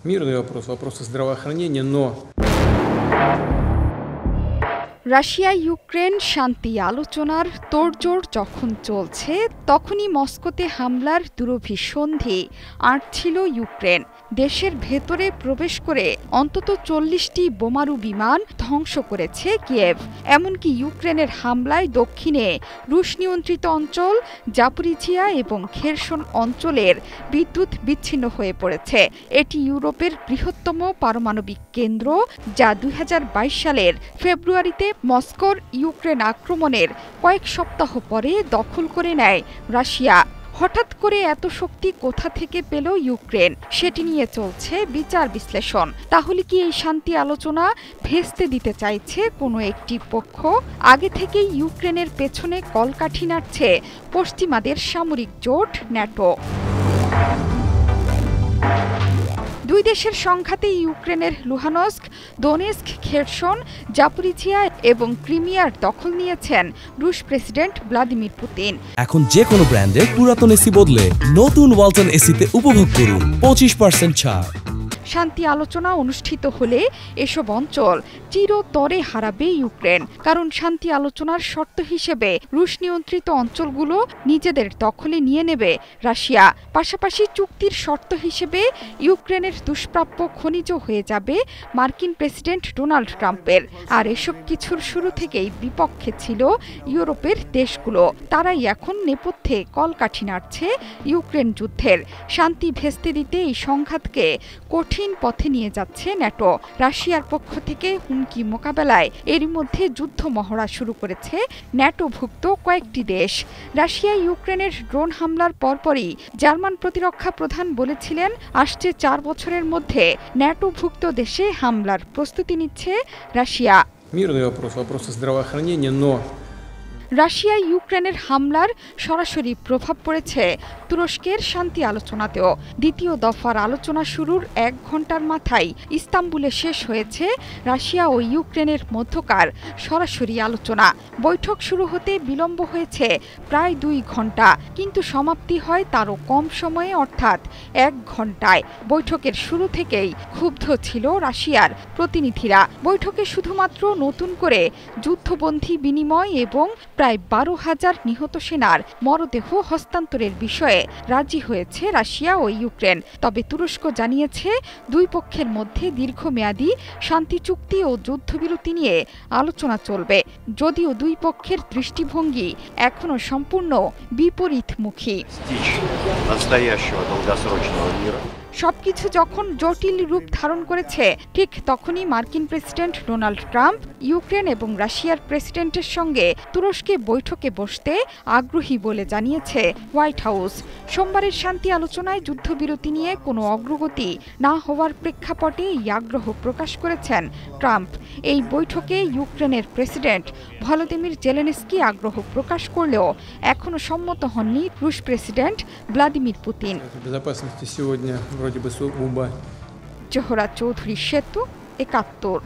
Мирный вопрос, вопросы здравоохранения, но Russia Ukraine শান্তি আলোচনার তোড়জোড় যখন চলছে তখনই মস্কোতে হামলার দুরভিসন্ধি আঁটছিল ইউক্রেন। দেশের ভেতরে প্রবেশ করে অন্তত ৪০টি বোমারু বিমান ধ্বংস করেছে কিয়েভ। এমনকি ইউক্রেনের হামলায় দক্ষিণে রুশ নিয়ন্ত্রিত অঞ্চল জাপোরিজিয়া এবং খেরসন অঞ্চলের বিদ্যুৎ বিচ্ছিন্ন হয়ে পড়েছে। এটি ইউরোপের বৃহত্তম পারমাণবিক কেন্দ্র, যা ২০২২ সালের ফেব্রুয়ারিতে মস্কোর ইউক্রেন আক্রমণের কয়েক সপ্তাহ পরে দখল করে নেয় রাশিয়া। হঠাৎ করে এত শক্তি কোথা থেকে পেল ইউক্রেন, সেটি নিয়ে চলছে বিচার বিশ্লেষণ। তাহলে কি এই শান্তি আলোচনা ভেস্তে দিতে চাইছে কোনো একটি পক্ষ? আগে থেকেই ইউক্রেনের পেছনে কলকাঠি নাড়ছে পশ্চিমাদের সামরিক জোট ন্যাটো। দুই দেশের সংঘাতে ইউক্রেনের লুহানস্ক, দোনেস্ক, খেরসন, জাপোরিজিয়া এবং ক্রিমিয়ার দখল নিয়েছেন রুশ প্রেসিডেন্ট ভ্লাদিমির পুতিন। এখন যে কোনো ব্র্যান্ডের পুরাতন এসি বদলে নতুন ওয়ালটন এসিতে উপভোগ করুন 25% ছাড়। শান্তি আলোচনা অনুষ্ঠিত হলে এসব অঞ্চল চিরতরে হারাবে ইউক্রেন, কারণ শান্তি আলোচনার শর্ত হিসেবে রুশ নিয়ন্ত্রিত অঞ্চলগুলো নিজেদের দখলে নিয়ে নেবে রাশিয়া। পাশাপাশি চুক্তির শর্ত হিসেবে ইউক্রেনের দুষ্প্রাপ্য খনিজ হয়ে যাবে মার্কিন প্রেসিডেন্ট ডোনাল্ড ট্রাম্পের। আর এসব কিছুর শুরু থেকেই বিপক্ষে ছিল ইউরোপের দেশগুলো। তারাই এখন নেপথ্যে কলকাঠি নাড়ছে ইউক্রেন যুদ্ধের। শান্তি ভেস্তে দিতে এই সংঘাতকে কঠিন পথে নিয়ে যাচ্ছে ন্যাটো। রাশিয়ার পক্ষ থেকে হুমকি মোকাবেলায় এরই মধ্যে যুদ্ধ মহড়া শুরু করেছে ন্যাটোভুক্ত কয়েকটি দেশ। রাশিয়া ইউক্রেনের ড্রোন হামলার পরপরই জার্মান প্রতিরক্ষা প্রধান বলেছিলেন, আসছে ৪ বছরের মধ্যে ন্যাটোভুক্ত দেশে হামলার প্রস্তুতি নিচ্ছে রাশিয়া। мирный вопрос, вопросы здравоохранения, но রাশিয়া ইউক্রেনের হামলার সরাসরি প্রভাব পড়েছে তুরস্কের শান্তি আলোচনাতেও। দ্বিতীয় দফার আলোচনা শুরুর ১ ঘণ্টার মাথায় ইস্তাম্বুলে শেষ হয়েছে রাশিয়া ও ইউক্রেনের মধ্যকার সরাসরি আলোচনা। বৈঠক শুরু হতে বিলম্ব হয়েছে প্রায় ২ ঘণ্টা, কিন্তু সমাপ্তি হয় তারও কম সময়ে, অর্থাৎ ১ ঘণ্টায়। বৈঠকের শুরু থেকেই ক্ষুব্ধ ছিল রাশিয়ার প্রতিনিধিরা। বৈঠকে শুধুমাত্র নতুন করে যুদ্ধবন্দী বিনিময় এবং প্রায় ১২,০০০ নিহত সেনার মরদেহ হস্তান্তরের বিষয়ে রাজি হয়েছে রাশিয়া ও ইউক্রেন। তবে তুরস্ক জানিয়েছে দুই পক্ষের মধ্যে দীর্ঘমেয়াদী শান্তি চুক্তি ও যুদ্ধবিরতি নিয়ে আলোচনা চলবে, যদিও দুই পক্ষের দৃষ্টিভঙ্গি এখনও সম্পূর্ণ বিপরীতমুখী। সবকিছু যখন জটিল রূপ ধারণ করেছে, ঠিক তখনই মার্কিন প্রেসিডেন্ট ডোনাল্ড ট্রাম্প ইউক্রেন এবং রাশিয়ার প্রেসিডেন্টের সঙ্গে তুরস্কে বৈঠকে বসতে আগ্রহী বলে জানিয়েছে হোয়াইট হাউস। সোমবারের শান্তি আলোচনায় যুদ্ধবিরতি নিয়ে কোনো অগ্রগতি না হওয়ার প্রেক্ষাপটে এই আগ্রহ প্রকাশ করেছেন ট্রাম্প। এই বৈঠকে ইউক্রেনের প্রেসিডেন্ট ভলোদিমির জেলেনস্কি আগ্রহ প্রকাশ করলেও এখনও সম্মত হননি রুশ president Vladimir Putin. Zohra Chowdhury সেতু, ৭১।